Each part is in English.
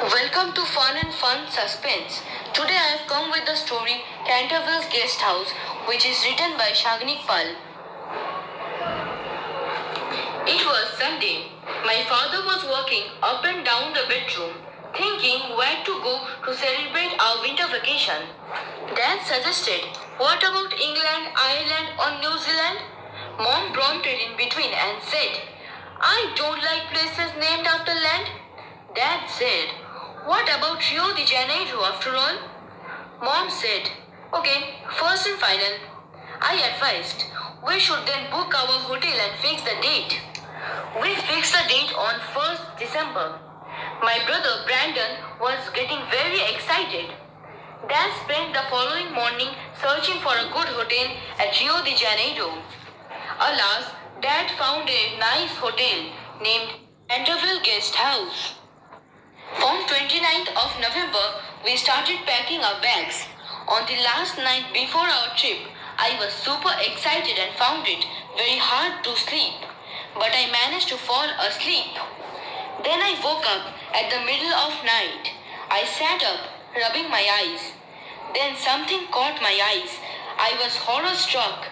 Welcome to Fun and Fun Suspense. Today I have come with the story Canterville's Guest House, which is written by Shagnik Pal. It was Sunday. My father was walking up and down the bedroom, thinking where to go to celebrate our winter vacation. Dad suggested, "What about England, Ireland, or New Zealand?" Mom prompted in between and said, "I don't like places named after land." Dad said, "What about Rio de Janeiro after all?" Mom said, "Okay, first and final." I advised, "We should then book our hotel and fix the date." We fixed the date on 1st December. My brother Brandon was getting very excited. Dad spent the following morning searching for a good hotel at Rio de Janeiro. Alas, Dad found a nice hotel named Canterville Guest House. On 29th of November, we started packing our bags. On the last night before our trip, I was super excited and found it very hard to sleep. But I managed to fall asleep. Then I woke up at the middle of night. I sat up, rubbing my eyes. Then something caught my eyes. I was horror-struck.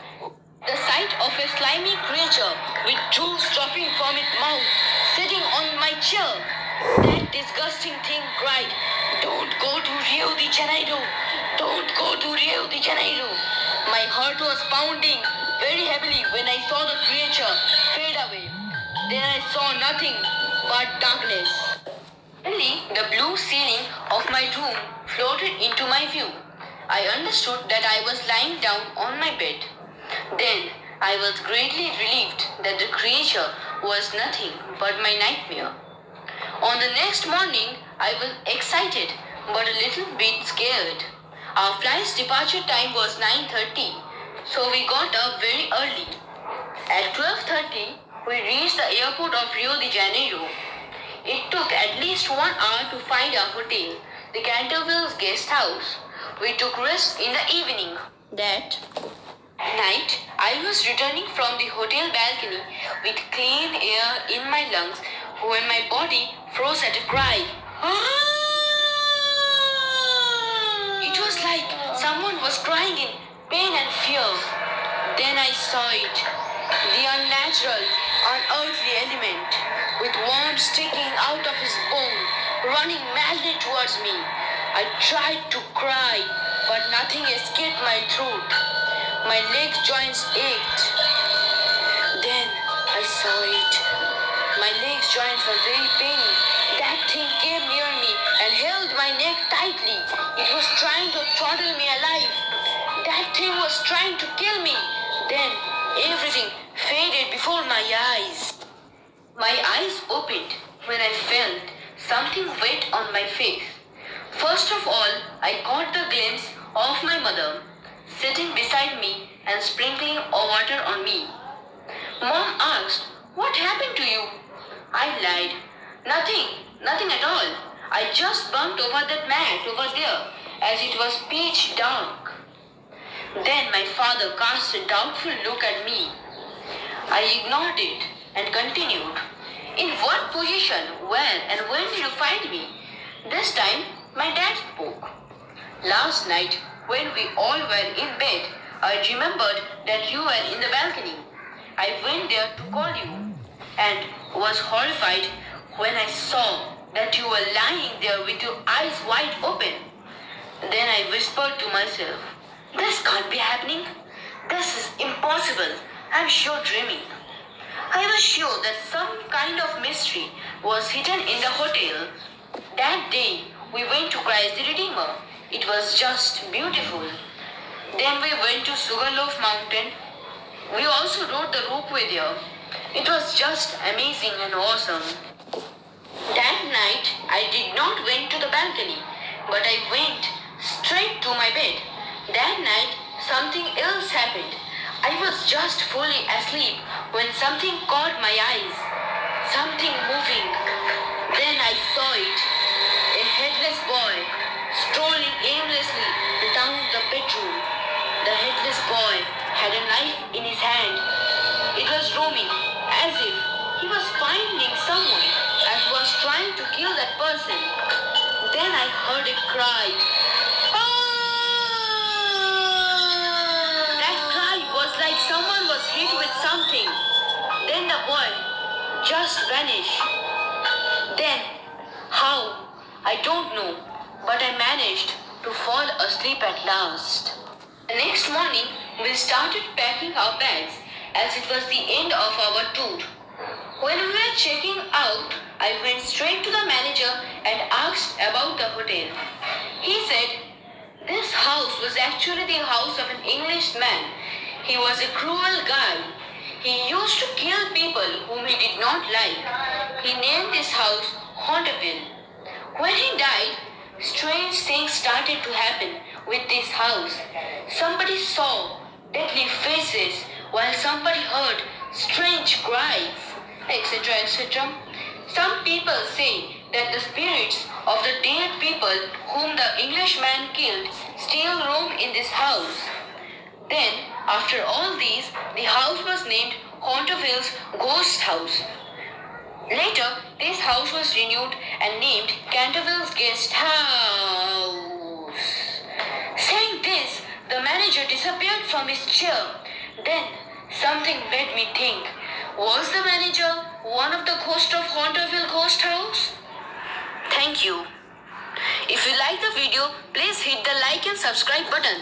The sight of a slimy creature with jewels dropping from its mouth, sitting on my chair. That disgusting thing cried, "Don't go to Rio de Janeiro! Don't go to Rio de Janeiro!" My heart was pounding very heavily when I saw the creature fade away. Then I saw nothing but darkness. Suddenly, the blue ceiling of my room floated into my view. I understood that I was lying down on my bed. Then I was greatly relieved that the creature was nothing but my nightmare. On the next morning, I was excited but a little bit scared. Our flight's departure time was 9:30, so we got up very early. At 12:30, we reached the airport of Rio de Janeiro. It took at least 1 hour to find our hotel, the Canterville's Guest House. We took rest in the evening. That night, I was returning from the hotel balcony with clean air in my lungs when my body froze at a cry. It was like someone was crying in pain and fear. Then I saw it, the unnatural, unearthly element, with worms sticking out of his bone, running madly towards me. I tried to cry, but nothing escaped my throat. My leg joints ached. Then I saw it. My leg joints were very paining. That thing came near me and held my neck tightly. It was trying to throttle me alive. That thing was trying to kill me. Then everything faded before my eyes. My eyes opened when I felt something wet on my face. First of all, I caught the glimpse of my mother sitting beside me and sprinkling water on me. Mom asked, "What happened to you?" I lied. Nothing at all. I just bumped over that mat over there as it was pitch dark. Then my father cast a doubtful look at me. I ignored it and continued, "In what position, where, and when did you find me?" This time, my dad spoke. "Last night, when we all were in bed, I remembered that you were in the balcony. I went there to call you and was horrified when I saw that you were lying there with your eyes wide open. Then I whispered to myself, 'This can't be happening. This is impossible. I'm sure dreaming.' I was sure that some kind of mystery was hidden in the hotel. That day, we went to Christ the Redeemer. It was just beautiful. Then we went to Sugarloaf Mountain. We also rode the ropeway there. It was just amazing and awesome. That night, I did not went to the balcony, but I went straight to my bed. That night, something else happened. I was just fully asleep when something caught my eyes. Something moving. Then I saw it. A headless boy strolling aimlessly down the bedroom. The headless boy had a knife in his hand. It was roaming as if he was finding someone and was trying to kill that person. heard a cry. That cry was like someone was hit with something. Then the boy just vanished. Then, how? I don't know, but I managed to fall asleep at last. The next morning, we started packing our bags as it was the end of our tour. When we were checking out, I went straight to the manager and asked about the hotel. He said this house was actually the house of an Englishman. He was a cruel guy. He used to kill people whom he did not like. He named this house Haunterville. When he died, strange things started to happen with this house. Somebody saw deadly faces while somebody heard strange cries, etc. etc. Some people say that the spirits of the dead people whom the Englishman killed still roam in this house. Then, after all these, the house was named Haunterville's Ghost House. Later, this house was renewed and named Canterville's Guest House. Saying this, the manager disappeared from his chair. Then, something made me think. Was the manager one of the ghosts of Haunterville Ghost House? Thank you. If you like the video, please hit the like and subscribe button.